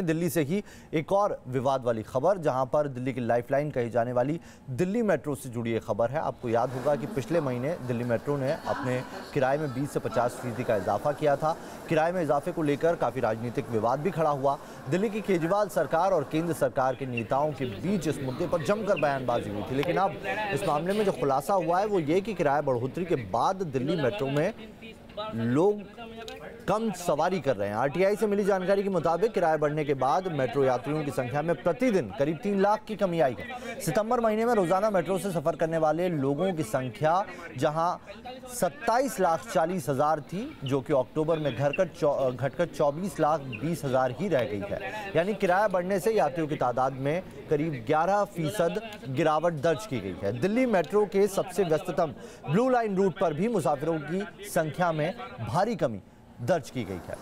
दिल्ली से ही एक और विवाद वाली खबर, जहां पर दिल्ली की लाइफलाइन कही जाने वाली दिल्ली मेट्रो से जुड़ी एक खबर है। आपको याद होगा कि पिछले महीने दिल्ली मेट्रो ने अपने किराए में 20 से 50% का इजाफा किया था। किराए में इजाफे को लेकर काफ़ी राजनीतिक विवाद भी खड़ा हुआ। दिल्ली की केजरीवाल सरकार और केंद्र सरकार के नेताओं के बीच इस मुद्दे पर जमकर बयानबाजी हुई थी, लेकिन अब इस मामले में जो खुलासा हुआ है वो ये कि किराया बढ़ोतरी के बाद दिल्ली मेट्रो में लोग कम सवारी कर रहे हैं। आरटीआई से मिली जानकारी के मुताबिक किराया बढ़ने के बाद मेट्रो यात्रियों की संख्या में प्रतिदिन करीब 3 लाख की कमी आई है। सितंबर महीने में रोजाना मेट्रो से सफर करने वाले लोगों की संख्या जहां 27,40,000 थी, जो कि अक्टूबर में घटकर 24,20,000 ही रह गई है। यानी किराया बढ़ने से यात्रियों की तादाद में करीब 11% गिरावट दर्ज की गई है। दिल्ली मेट्रो के सबसे व्यस्ततम ब्लू लाइन रूट पर भी मुसाफिरों की संख्या में भारी कमी दर्ज की गई है।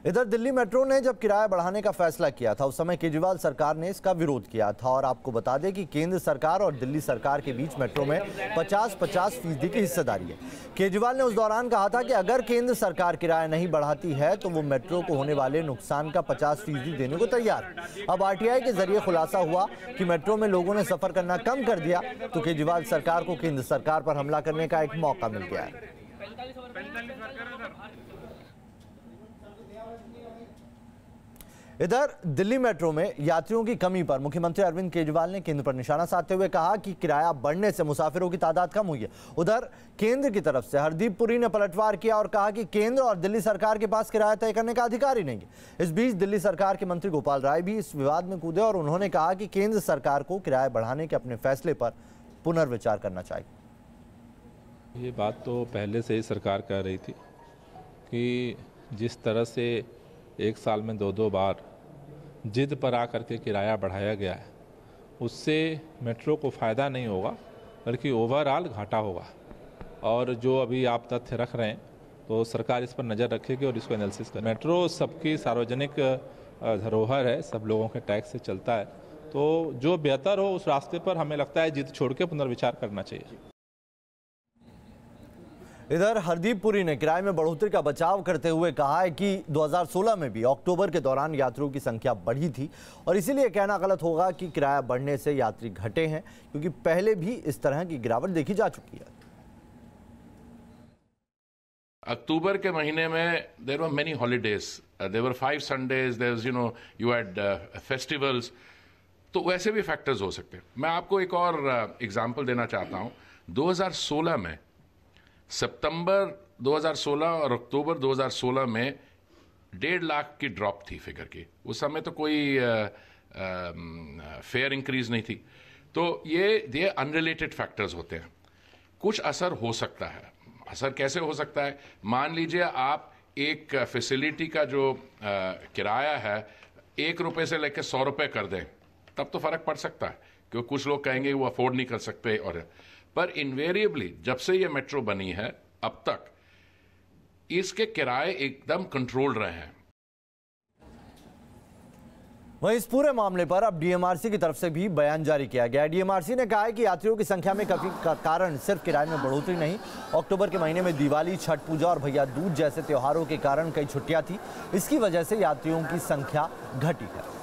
इधर दिल्ली मेट्रो ने जब किराया बढ़ाने का फैसला किया था, उस समय केजरीवाल सरकार ने इसका विरोध किया था। और आपको बता दें कि केंद्र सरकार और दिल्ली सरकार के बीच मेट्रो में 50-50% की हिस्सेदारी है। केजरीवाल ने उस दौरान कहा था कि अगर केंद्र सरकार किराया नहीं बढ़ाती है तो वो मेट्रो को होने वाले नुकसान का 50% देने को तैयार है। अब आरटीआई के जरिए खुलासा हुआ कि मेट्रो में लोगों ने सफर करना कम कर दिया तो केजरीवाल सरकार को केंद्र सरकार पर हमला करने का एक मौका मिल गया है। इधर दिल्ली मेट्रो में यात्रियों की कमी पर मुख्यमंत्री अरविंद केजरीवाल ने केंद्र पर निशाना साधते हुए कहा कि किराया बढ़ने से मुसाफिरों की तादाद कम हुई है। उधर केंद्र की तरफ से हरदीप पुरी ने पलटवार किया और कहा कि केंद्र और दिल्ली सरकार के पास किराया तय करने का अधिकार ही नहीं है। इस बीच दिल्ली सरकार के मंत्री गोपाल राय भी इस विवाद में कूदे और उन्होंने कहा कि केंद्र सरकार को किराया बढ़ाने के अपने फैसले पर पुनर्विचार करना चाहिए। ये बात तो पहले से ही सरकार कह रही थी कि जिस तरह से एक साल में 2-2 बार जिद पर आकर के किराया बढ़ाया गया है, उससे मेट्रो को फ़ायदा नहीं होगा बल्कि ओवरऑल घाटा होगा। और जो अभी आप तथ्य रख रहे हैं तो सरकार इस पर नज़र रखेगी और इसको एनालिसिस करेगी। मेट्रो सबकी सार्वजनिक धरोहर है, सब लोगों के टैक्स से चलता है, तो जो बेहतर हो उस रास्ते पर हमें लगता है जिद छोड़ के पुनर्विचार करना चाहिए। इधर हरदीप पुरी ने किराए में बढ़ोतरी का बचाव करते हुए कहा है कि 2016 में भी अक्टूबर के दौरान यात्रियों की संख्या बढ़ी थी और इसीलिए कहना गलत होगा कि किराया बढ़ने से यात्री घटे हैं, क्योंकि पहले भी इस तरह की गिरावट देखी जा चुकी है। अक्टूबर के महीने में there were many holidays, there were 5 Sundays, there was you had festivals, तो वैसे भी फैक्टर्स हो सकते हैं। मैं आपको एक और एग्जांपल देना चाहता हूं। 2016 में सितंबर 2016 और अक्टूबर 2016 में 1.5 लाख की ड्रॉप थी फिगर की। उस समय तो कोई फेयर इंक्रीज नहीं थी। तो ये अनरिलेटेड फैक्टर्स होते हैं। कुछ असर हो सकता है। असर कैसे हो सकता है? मान लीजिए आप एक फैसिलिटी का जो किराया है 1 रुपये से लेकर 100 रुपये कर दें, तब तो फर्क पड़ सकता है, क्योंकि कुछ लोग कहेंगे वो अफोर्ड नहीं कर सकते। और पर इनवेरिएबली जब से ये मेट्रो बनी है अब तक इसके किराए एकदम कंट्रोल रहे हैं। वहीं इस पूरे मामले पर अब डीएमआरसी की तरफ से भी बयान जारी किया गया है। डीएमआरसी ने कहा है कि यात्रियों की संख्या में कमी का कारण सिर्फ किराए में बढ़ोतरी नहीं, अक्टूबर के महीने में दिवाली, छठ पूजा और भैया दूज जैसे त्योहारों के कारण कई छुट्टियां थी। इसकी वजह से यात्रियों की संख्या घटी है।